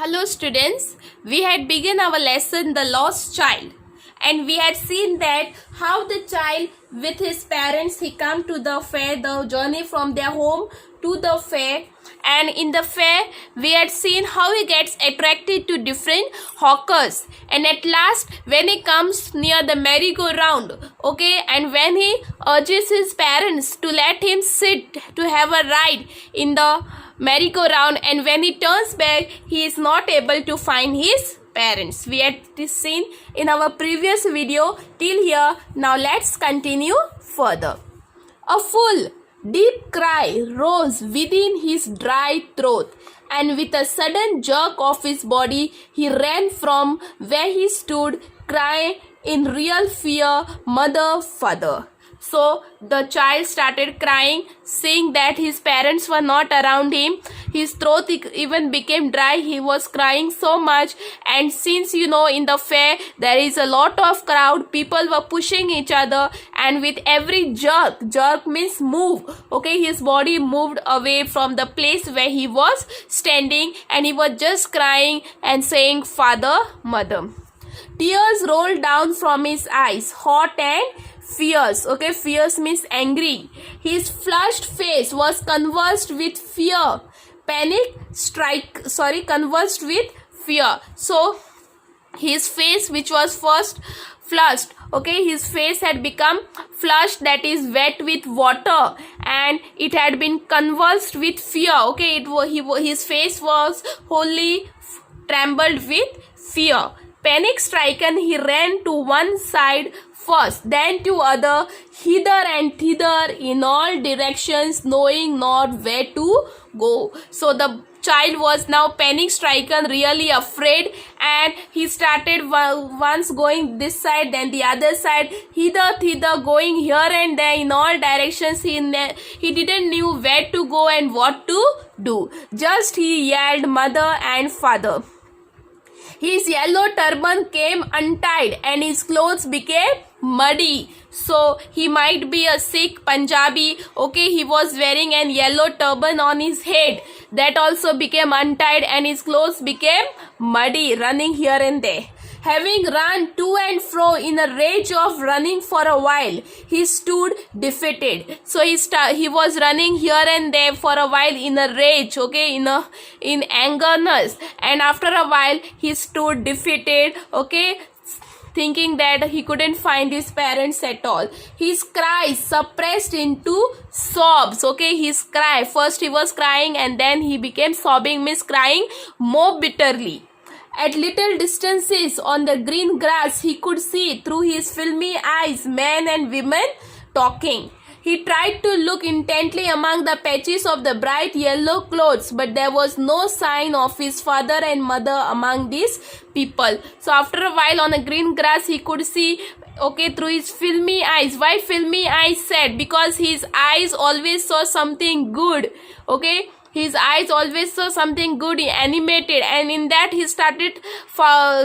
Hello students, we had begun our lesson The Lost Child, and we had seen that how the child with his parents he come to the fair, the journey from their home to the fair, and in the fair we had seen how he gets attracted to different hawkers, and at last when he comes near the merry-go-round, and when he urges his parents to let him sit to have a ride in the merry-go-round, and when he turns back he is not able to find his parents. We had seen in our previous video till here. Now let's continue further. A full deep cry rose within his dry throat, and with a sudden jerk of his body he ran from where he stood, crying in real fear, "Mother, father." So the child started crying, seeing that his parents were not around him. His throat even became dry. He was crying so much, and since in the fair there is a lot of crowd, people were pushing each other, and with every jerk means move, his body moved away from the place where he was standing, and he was just crying and saying, "Father, mother." Tears rolled down from his eyes, hot and fierce. Fierce means angry. His flushed face was convulsed with fear. Convulsed with fear. So his face, which was first flushed, his face had become flushed, that is wet with water, and it had been convulsed with fear. His face was wholly trembled with fear. Panic stricken, he ran to one side first, then to other, hither and thither in all directions, knowing not where to go. So the child was now panic stricken, really afraid, and he started once going this side, then the other side, hither, thither, going here and there in all directions. He didn't knew where to go and what to do. Just he yelled, "Mother and father." His yellow turban came untied and his clothes became muddy. So he might be a Sikh Punjabi. He was wearing an yellow turban on his head. That also became untied and his clothes became muddy, running here and there. Having run to and fro in a rage of running for a while, he stood defeated. So he was running here and there for a while in a rage, in angerness, and after a while he stood defeated, thinking that he couldn't find his parents at all. His cries suppressed into sobs. His cry, first he was crying and then he became sobbing, means crying more bitterly. At little distances on the green grass, he could see through his filmy eyes men and women talking. He tried to look intently among the patches of the bright yellow clothes, but there was no sign of his father and mother among these people. So after a while on the green grass, he could see through his filmy eyes. Why filmy eyes said? Because his eyes always saw something good. His eyes always saw something good, animated, and in that he started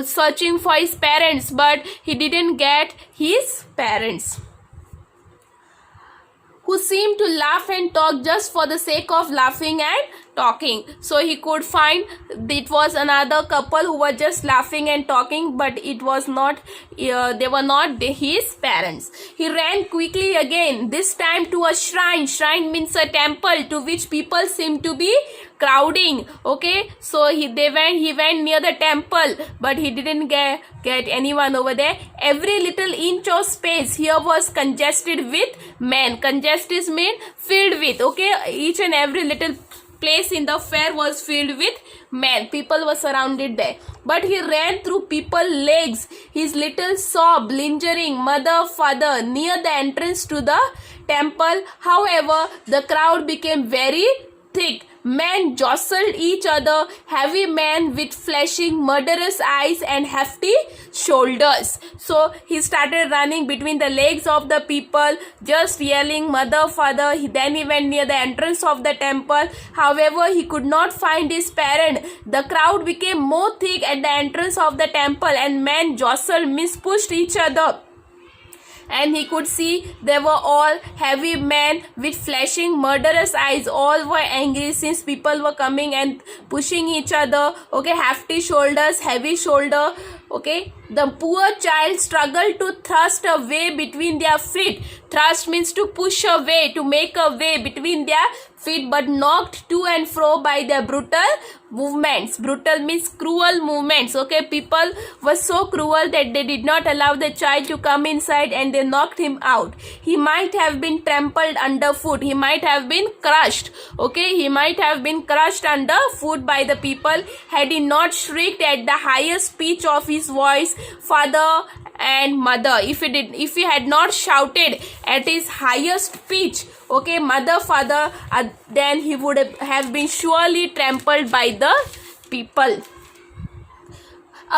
searching for his parents, but he didn't get his parents, who seemed to laugh and talk just for the sake of laughing and talking. So he could find it was another couple who were just laughing and talking, but it was not, they were not his parents. He ran quickly again, this time to a shrine. Shrine means a temple to which people seem to be crowding. So he went near the temple, but he didn't get anyone over there. Every little inch of space here was congested with men. Congested means filled with. Each and every little place in the fair was filled with men. People were surrounded there, but he ran through people's legs, his little sob lingering, "Mother, father," near the entrance to the temple. However, the crowd became very thick. Men jostled each other, heavy men with flashing murderous eyes and hefty shoulders. So he started running between the legs of the people, just yelling, "Mother, father." Then he went near the entrance of the temple. However, he could not find his parent. The crowd became more thick at the entrance of the temple, and men jostled, pushed each other. and he could see they were all heavy men with flashing murderous eyes. All were angry since people were coming and pushing each other. Okay, hefty shoulders, heavy shoulder. Okay, the poor child struggled to thrust a way between their feet. Thrust means to push a way, to make a way between their feet, but knocked to and fro by their brutal movements. Brutal means cruel movements. Okay, people were so cruel that they did not allow the child to come inside and they knocked him out. He might have been trampled underfoot. He might have been crushed. Okay, he might have been crushed underfoot by the people had he not shrieked at the highest pitch of his voice, "Father and mother." If he had not shouted at his highest pitch, okay, "Mother, father," then he would have been surely trampled by the people.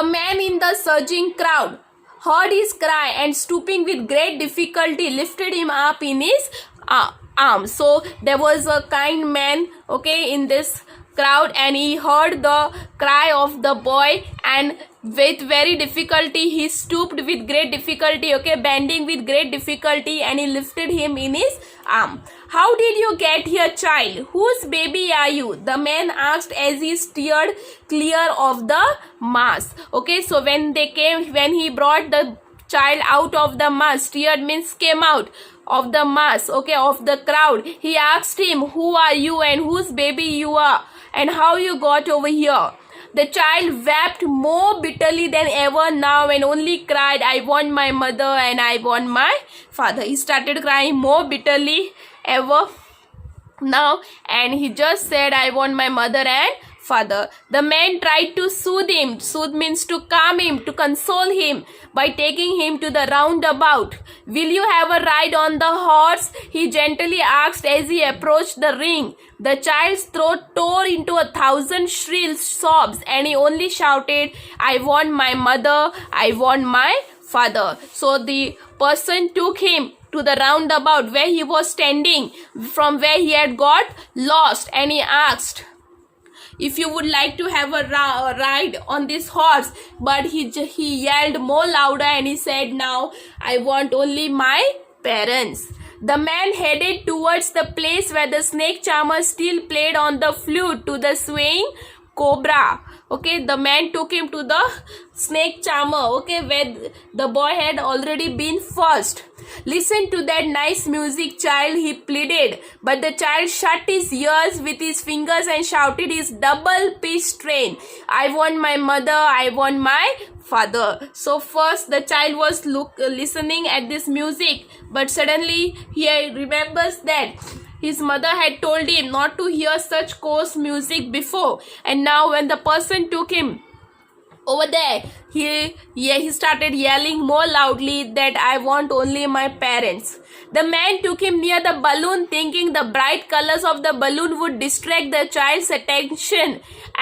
A man in the surging crowd heard his cry and, stooping with great difficulty, lifted him up in his arms. So there was a kind man, okay, in this crowd, and he heard the cry of the boy, and with very difficulty he stooped with great difficulty, okay, bending with great difficulty, and he lifted him in his arm. "How did you get here, child? Whose baby are you?" the man asked as he steered clear of the mass. Okay, so when he brought the child out of the mass, steered means came out of the mass, okay, of the crowd, he asked him, "Who are you and whose baby you are, and how you got over here?" The child wept more bitterly than ever now and only cried, "I want my mother and I want my father." He started crying more bitterly ever now, and he just said, "I want my mother and father." The man tried to soothe him. Soothe means to calm him, to console him, by taking him to the roundabout. "Will you have a ride on the horse?" he gently asked as he approached the ring. The child's throat tore into 1,000 shrill sobs, and he only shouted, "I want my mother, I want my father." So the person took him to the roundabout where he was standing, from where he had got lost, and he asked if you would like to have a ride on this horse, but he yelled more louder and he said, "Now I want only my parents." The man headed towards the place where the snake charmer still played on the flute to the swaying cobra. Okay, the man took him to the snake charmer, okay, where the boy had already been first. "Listen to that nice music, child," he pleaded. But the child shut his ears with his fingers and shouted his double-pitched strain, "I want my mother, I want my father." So first the child was listening at this music, but suddenly he remembers that his mother had told him not to hear such coarse music before, and now when the person took him over there, he started yelling more loudly that, "I want only my parents." The man took him near the balloon, thinking the bright colors of the balloon would distract the child's attention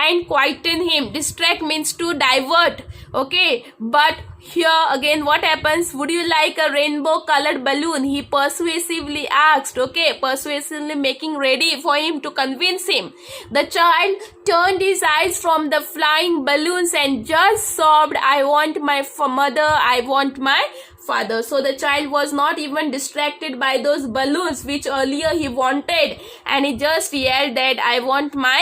and quieten him. Distract means to divert, okay, but here again what happens? "Would you like a rainbow colored balloon?" he persuasively asked, okay, persuasively making ready for him to convince him. The child turned his eyes from the flying balloons and just sobbed, "I want my mother, I want my father." So the child was not even distracted by those balloons which earlier he wanted, and he just yelled that, "I want my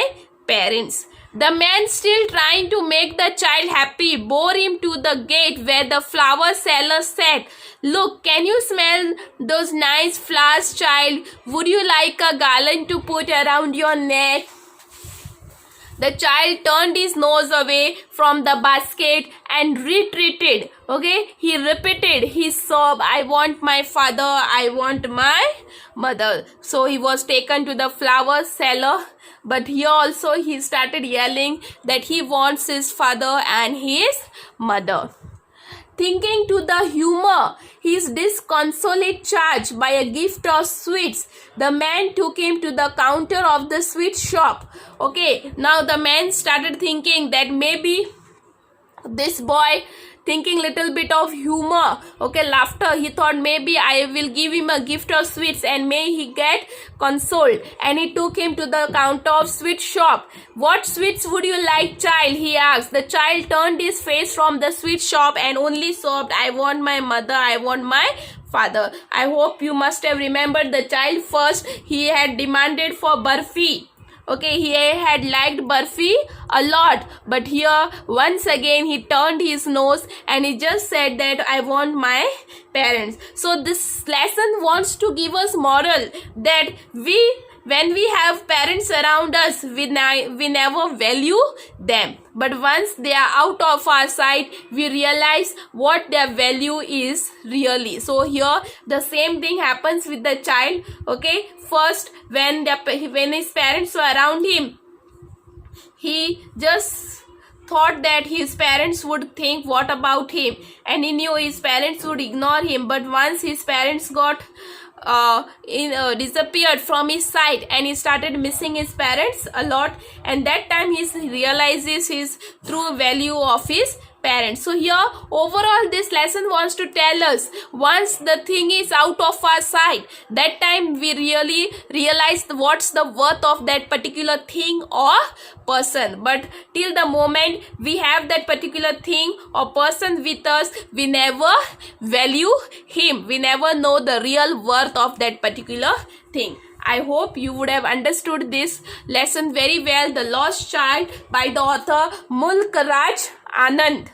parents." The man, still trying to make the child happy, bore him to the gate where the flower seller said, "Look, can you smell those nice flowers, child? Would you like a garland to put around your neck?" The child turned his nose away from the basket and retreated. Okay, he repeated his sob, "I want my father, I want my mother." So he was taken to the flower seller, but here also he started yelling that he wants his father and his mother. Thinking to the humor his disconsolate charge by a gift of sweets, the man took him to the counter of the sweet shop. Okay, now the man started thinking that maybe this boy, thinking little bit of humor, okay, laughter, he thought maybe I will give him a gift of sweets and may he get consoled, and he took him to the counter of sweet shop. "What sweets would you like, child?" he asked. The child turned his face from the sweet shop and only sobbed, "I want my mother, I want my father. I hope you must have remembered the child. First he had demanded for barfi. Okay, he had liked barfi a lot, but here once again he turned his nose and he just said that I want my parents. So this lesson wants to give us moral that when we have parents around us, we never value them. But once they are out of our sight, we realize what their value is really. So here the same thing happens with the child. Okay, first when his parents were around him, he just thought that his parents would think what about him, and he knew his parents would ignore him. But once his parents got disappeared from his sight and he started missing his parents a lot, and that time he realizes his true value of his parents. So here overall this lesson wants to tell us, once the thing is out of our sight, that time we really realize what's the worth of that particular thing or person. But till the moment we have that particular thing or person with us, we never value him, we never know the real worth of that particular thing. I hope you would have understood this lesson very well. The Lost Child by the author Mulk Raj Anand.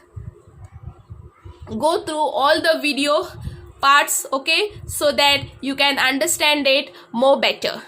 Go through all the video parts, okay, so that you can understand it more better.